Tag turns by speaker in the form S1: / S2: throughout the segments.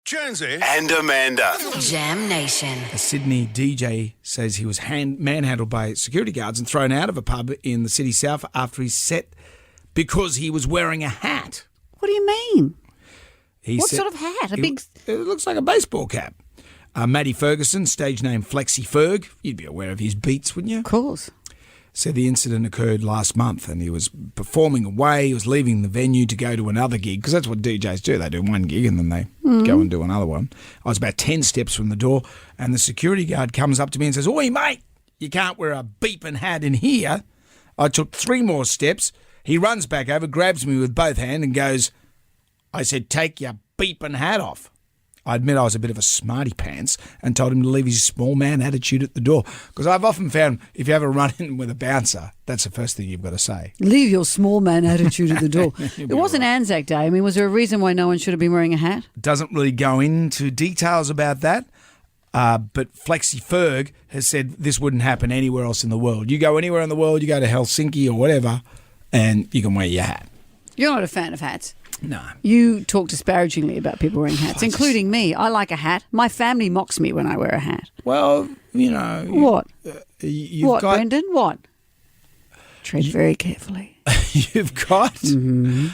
S1: Jonesy
S2: and Amanda.
S3: Jam Nation.
S4: A Sydney DJ says he was manhandled by security guards and thrown out of a pub in the city south after his set because he was wearing a hat.
S5: What do you mean? What
S4: said-
S5: sort of hat?
S4: It looks like a baseball cap. Matty Ferguson, stage name Flexi Ferg, you'd be aware of his beats, wouldn't you?
S5: Of course.
S4: Said the incident occurred last month and he was performing away. He was leaving the venue to go to another gig because that's what DJs do. They do one gig and then they go and do another one. I was about 10 steps from the door and the security guard comes up to me and says, "Oi, mate, you can't wear a beeping hat in here." I took 3 more steps. He runs back over, grabs me with both hands and goes, I said, "Take your beeping hat off." I admit I was a bit of a smarty pants and told him to leave his small man attitude at the door. Because I've often found if you have a run-in with a bouncer, that's the first thing you've got to say.
S5: Leave your small man attitude at the door. It wasn't Anzac Day. I mean, was there a reason why no one should have been wearing a hat?
S4: Doesn't really go into details about that. But Flexi Ferg has said this wouldn't happen anywhere else in the world. You go anywhere in the world, you go to Helsinki or whatever, and you can wear your hat.
S5: You're not a fan of hats.
S4: No.
S5: You talk disparagingly about people wearing hats, including me. I like a hat. My family mocks me when I wear a hat.
S4: Well, you know.
S5: What?
S4: You've got,
S5: Brendan? What? Tread very carefully.
S4: You've got.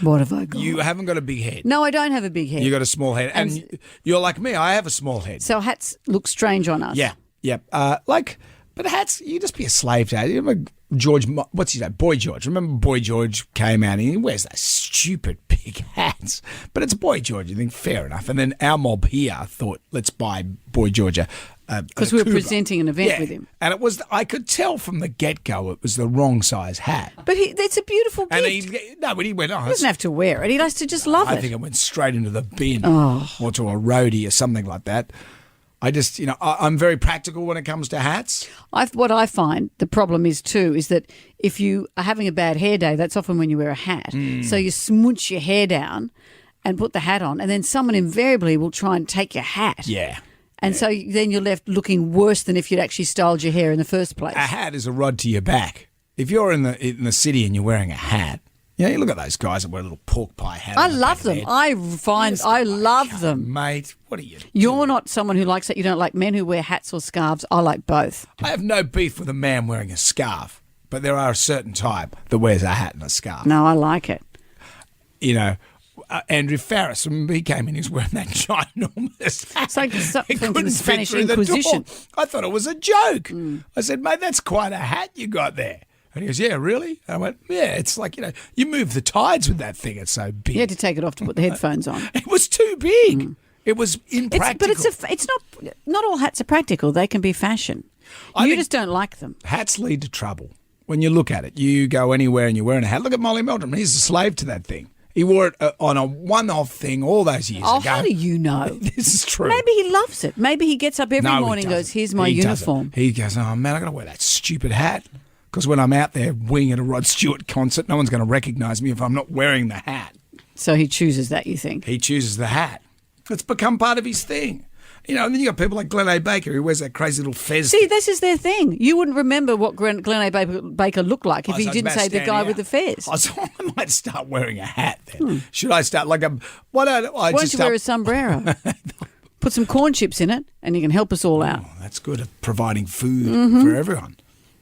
S5: What have I got?
S4: You haven't got a big head.
S5: No, I don't have a big head.
S4: You got a small head, and you're like me. I have a small head.
S5: So hats look strange on us.
S4: Yeah. But hats, you just be a slave to it. You remember what's his name? Boy George. Remember Boy George came out and he wears those stupid big hats. But it's Boy George. You think, fair enough. And then our mob here thought, let's buy Boy George
S5: because we were presenting an event with him.
S4: And it was, I could tell from the get-go it was the wrong size hat.
S5: But it's a beautiful gift.
S4: But he went,
S5: He doesn't have to wear it. He likes to just love it.
S4: I think it went straight into the bin or to a roadie or something like that. I just, I'm very practical when it comes to hats.
S5: What I find the problem is too is that if you are having a bad hair day, that's often when you wear a hat. So you smooch your hair down and put the hat on, and then someone invariably will try and take your hat.
S4: Yeah.
S5: And so then you're left looking worse than if you'd actually styled your hair in the first place.
S4: A hat is a rod to your back. If you're in the city and you're wearing a hat, you look at those guys that wear a little pork pie hat.
S5: I love them. I love them.
S4: Mate, what are you doing?
S5: You're not someone who likes that. You don't like men who wear hats or scarves. I like both.
S4: I have no beef with a man wearing a scarf, but there are a certain type that wears a hat and a scarf.
S5: No, I like it.
S4: Andrew Farris, remember he came in, he was wearing that ginormous hat.
S5: It's like something
S4: He
S5: from
S4: couldn't
S5: the Spanish
S4: fit through the
S5: Inquisition.
S4: door. I thought it was a joke. I said, mate, that's quite a hat you got there. And he goes, yeah, really? And I went, yeah, it's like, you move the tides with that thing. It's so big.
S5: You had to take it off to put the headphones on.
S4: It was too big. It was impractical.
S5: But it's not all hats are practical. They can be fashion. You just don't like them.
S4: Hats lead to trouble. When you look at it, you go anywhere and you're wearing a hat. Look at Molly Meldrum. He's a slave to that thing. He wore it on a one-off thing all those years ago.
S5: How do you know?
S4: This is true.
S5: Maybe he loves it. Maybe he gets up every morning and goes, here's my uniform.
S4: He goes, oh, man, I've got to wear that stupid hat. Because when I'm out there winging at a Rod Stewart concert, no one's going to recognise me if I'm not wearing the hat.
S5: So he chooses that, you think?
S4: He chooses the hat. It's become part of his thing. And then you got people like Glenn A. Baker who wears that crazy little fez.
S5: See, this is their thing. You wouldn't remember what Glenn A. Baker looked like if he didn't say the guy with the fez.
S4: I might start wearing a hat then. Should I start like a...
S5: Why don't you wear a sombrero? Put some corn chips in it and you can help us all out.
S4: Oh, that's good at providing food for everyone.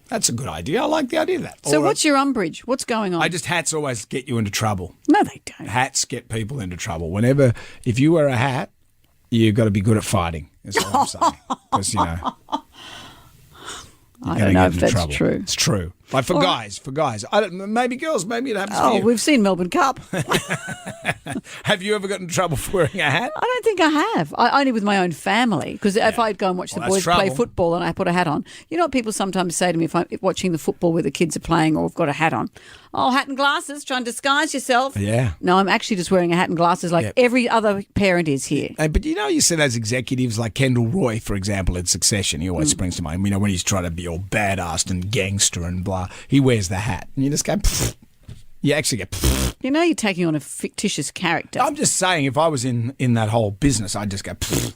S4: That's a good idea. I like the idea of that.
S5: So what's your umbrage? What's going on?
S4: Hats always get you into trouble.
S5: No, they don't.
S4: Hats get people into trouble. If you wear a hat, you've got to be good at fighting, is what I'm saying. Because,
S5: I don't know if that's true.
S4: It's true. Like for guys. Maybe girls, maybe it happens for you.
S5: We've seen Melbourne Cup.
S4: Have you ever gotten in trouble for wearing a hat?
S5: I don't think I have. Only with my own family. Because if I go and watch the boys play football and I put a hat on, you know what people sometimes say to me if I'm watching the football where the kids are playing or I've got a hat on? Oh, hat and glasses, trying to disguise yourself.
S4: Yeah.
S5: No, I'm actually just wearing a hat and glasses like every other parent is here.
S4: But you see those executives like Kendall Roy, for example, in Succession. He always springs to mind. When he's trying to be all badass and gangster and blah, he wears the hat. And you just go, pfft. You actually get, pfft.
S5: You're taking on a fictitious character.
S4: I'm just saying, if I was in that whole business, I'd just go, pfft.